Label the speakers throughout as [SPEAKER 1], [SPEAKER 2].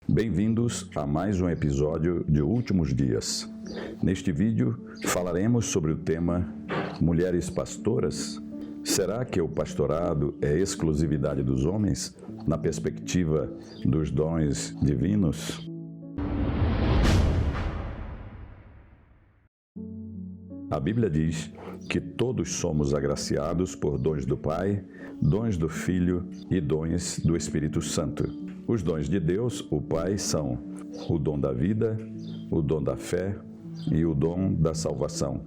[SPEAKER 1] Bem-vindos a mais um episódio de Últimos Dias. Neste vídeo falaremos sobre o tema Mulheres Pastoras? Será que o pastorado é exclusividade dos homens na perspectiva dos dons divinos? A Bíblia diz que todos somos agraciados por dons do Pai, dons do Filho e dons do Espírito Santo. Os dons de Deus, o Pai, são o dom da vida, o dom da fé e o dom da salvação.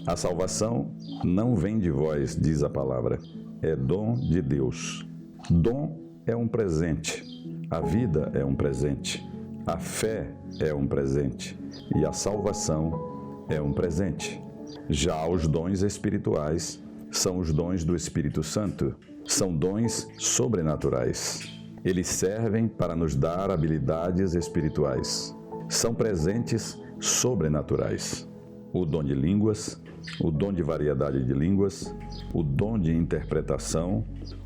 [SPEAKER 1] A salvação não vem de vós, diz a palavra, é dom de Deus. Dom é um presente, a vida é um presente, a fé é um presente e a salvação é um presente. Já os dons espirituais são os dons do Espírito Santo, são dons sobrenaturais. Eles servem para nos dar habilidades espirituais. São presentes sobrenaturais. O dom de línguas, o dom de variedade de línguas, o dom de interpretação,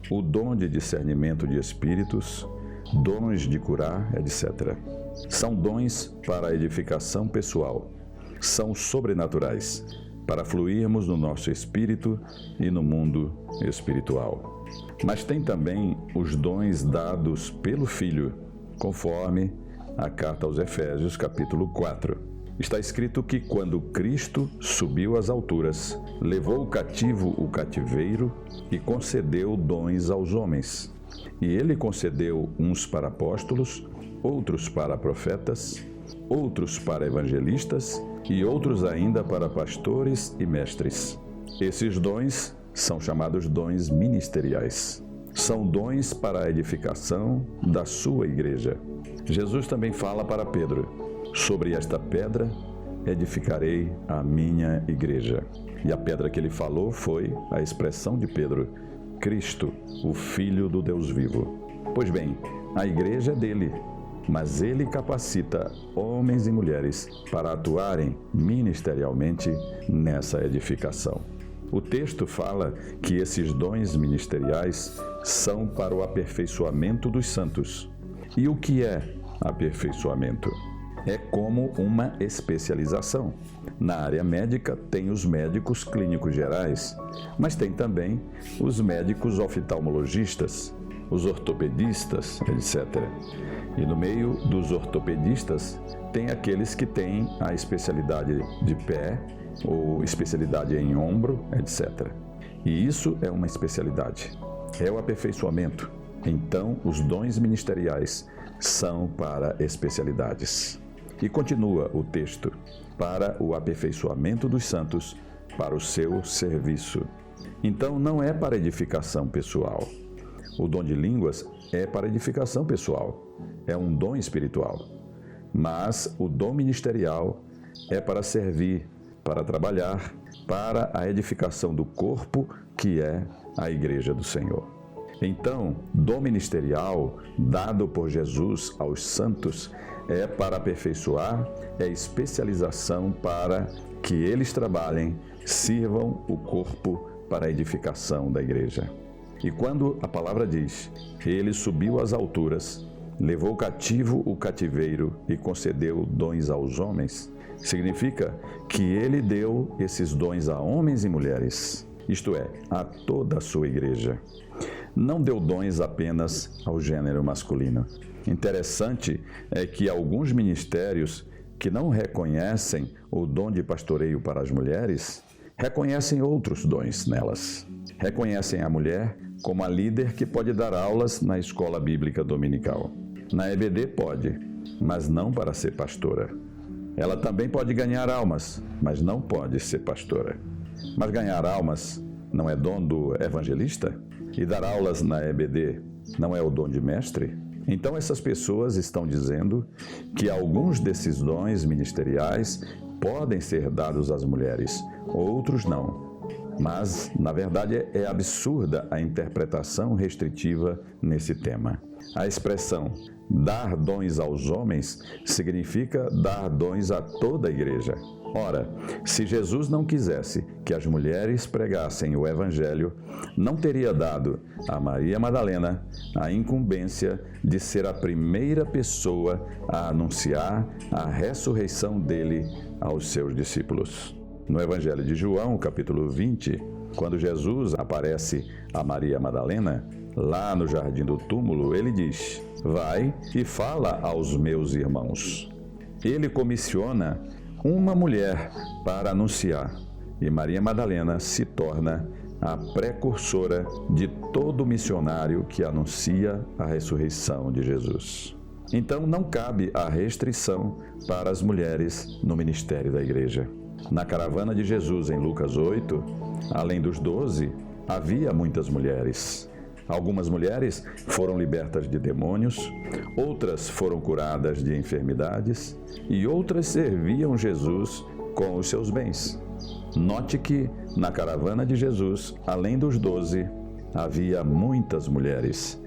[SPEAKER 1] o dom de discernimento de espíritos, dons de curar, etc. São dons para a edificação pessoal. São sobrenaturais, para fluirmos no nosso espírito e no mundo espiritual. Mas tem também os dons dados pelo Filho, conforme a carta aos Efésios, capítulo 4. Está escrito que quando Cristo subiu às alturas, levou cativo o cativeiro e concedeu dons aos homens. E ele concedeu uns para apóstolos, outros para profetas, outros para evangelistas e outros ainda para pastores e mestres. Esses dons são chamados dons ministeriais. São dons para a edificação da sua igreja. Jesus também fala para Pedro: sobre esta pedra edificarei a minha igreja. E a pedra que ele falou foi a expressão de Pedro: Cristo, o Filho do Deus vivo. Pois bem, a igreja é dele, mas ele capacita homens e mulheres para atuarem ministerialmente nessa edificação. O texto fala que esses dons ministeriais são para o aperfeiçoamento dos santos. E o que é aperfeiçoamento? É como uma especialização. Na área médica tem os médicos clínicos gerais, mas tem também os médicos oftalmologistas, os ortopedistas, etc. E no meio dos ortopedistas, tem aqueles que têm a especialidade de pé ou especialidade em ombro, etc. E isso é uma especialidade, é o aperfeiçoamento. Então, os dons ministeriais são para especialidades. E continua o texto: para o aperfeiçoamento dos santos, para o seu serviço. Então, não é para edificação pessoal. O dom de línguas é para edificação pessoal, é um dom espiritual. Mas o dom ministerial é para servir, para trabalhar, para a edificação do corpo, que é a igreja do Senhor. Então, dom ministerial dado por Jesus aos santos é para aperfeiçoar, é especialização para que eles trabalhem, sirvam o corpo para a edificação da igreja. E quando a palavra diz: ele subiu às alturas, levou cativo o cativeiro e concedeu dons aos homens, significa que ele deu esses dons a homens e mulheres, isto é, a toda a sua igreja. Não deu dons apenas ao gênero masculino. Interessante é que alguns ministérios que não reconhecem o dom de pastoreio para as mulheres, reconhecem outros dons nelas. Reconhecem a mulher como a líder que pode dar aulas na escola bíblica dominical. Na EBD pode, mas não para ser pastora. Ela também pode ganhar almas, mas não pode ser pastora. Mas ganhar almas não é dom do evangelista? E dar aulas na EBD não é o dom de mestre? Então essas pessoas estão dizendo que alguns desses dons ministeriais podem ser dados às mulheres, outros não. Mas, na verdade, é absurda a interpretação restritiva nesse tema. A expressão dar dons aos homens significa dar dons a toda a igreja. Ora, se Jesus não quisesse que as mulheres pregassem o Evangelho, não teria dado a Maria Madalena a incumbência de ser a primeira pessoa a anunciar a ressurreição dele aos seus discípulos. No Evangelho de João, capítulo 20, quando Jesus aparece a Maria Madalena, lá no jardim do túmulo, ele diz: vai e fala aos meus irmãos. Ele comissiona uma mulher para anunciar, e Maria Madalena se torna a precursora de todo missionário que anuncia a ressurreição de Jesus. Então não cabe a restrição para as mulheres no ministério da igreja. Na caravana de Jesus em Lucas 8, além dos 12, havia muitas mulheres. Algumas mulheres foram libertas de demônios, outras foram curadas de enfermidades e outras serviam Jesus com os seus bens. Note que, na caravana de Jesus, além dos 12, havia muitas mulheres.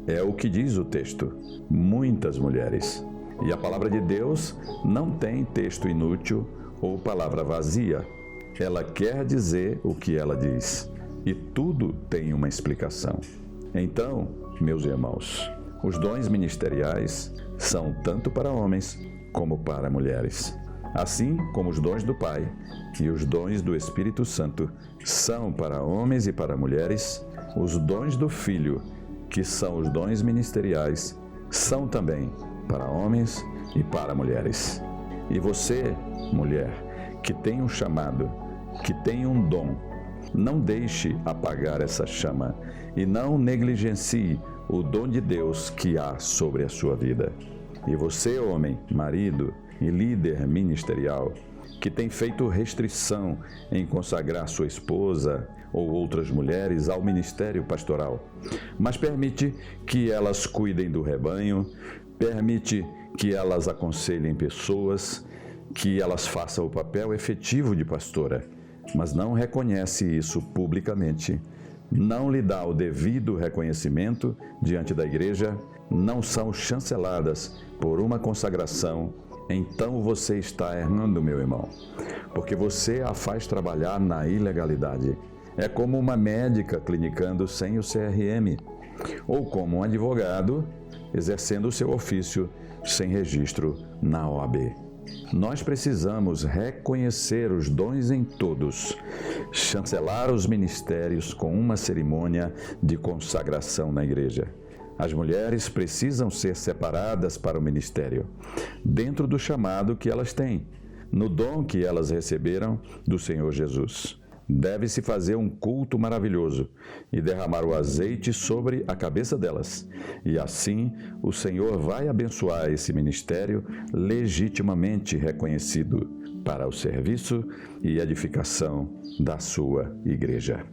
[SPEAKER 1] É o que diz o texto, muitas mulheres. E a palavra de Deus não tem texto inútil ou palavra vazia. Ela quer dizer o que ela diz, e tudo tem uma explicação. Então, meus irmãos, os dons ministeriais são tanto para homens como para mulheres. Assim como os dons do Pai e os dons do Espírito Santo são para homens e para mulheres, os dons do Filho, que são os dons ministeriais, são também para homens e para mulheres. E você, mulher, que tem um chamado, que tem um dom, não deixe apagar essa chama e não negligencie o dom de Deus que há sobre a sua vida. E você, homem, marido e líder ministerial, que tem feito restrição em consagrar sua esposa ou outras mulheres ao ministério pastoral, mas permite que elas cuidem do rebanho, permite que elas aconselhem pessoas, que elas façam o papel efetivo de pastora, mas não reconhece isso publicamente, não lhe dá o devido reconhecimento diante da igreja, não são chanceladas por uma consagração, então você está errando, meu irmão, porque você a faz trabalhar na ilegalidade. É como uma médica clinicando sem o CRM, ou como um advogado exercendo o seu ofício sem registro na OAB. Nós precisamos reconhecer os dons em todos, chancelar os ministérios com uma cerimônia de consagração na igreja. As mulheres precisam ser separadas para o ministério, dentro do chamado que elas têm, no dom que elas receberam do Senhor Jesus. Deve-se fazer um culto maravilhoso e derramar o azeite sobre a cabeça delas. E assim o Senhor vai abençoar esse ministério legitimamente reconhecido para o serviço e edificação da sua igreja.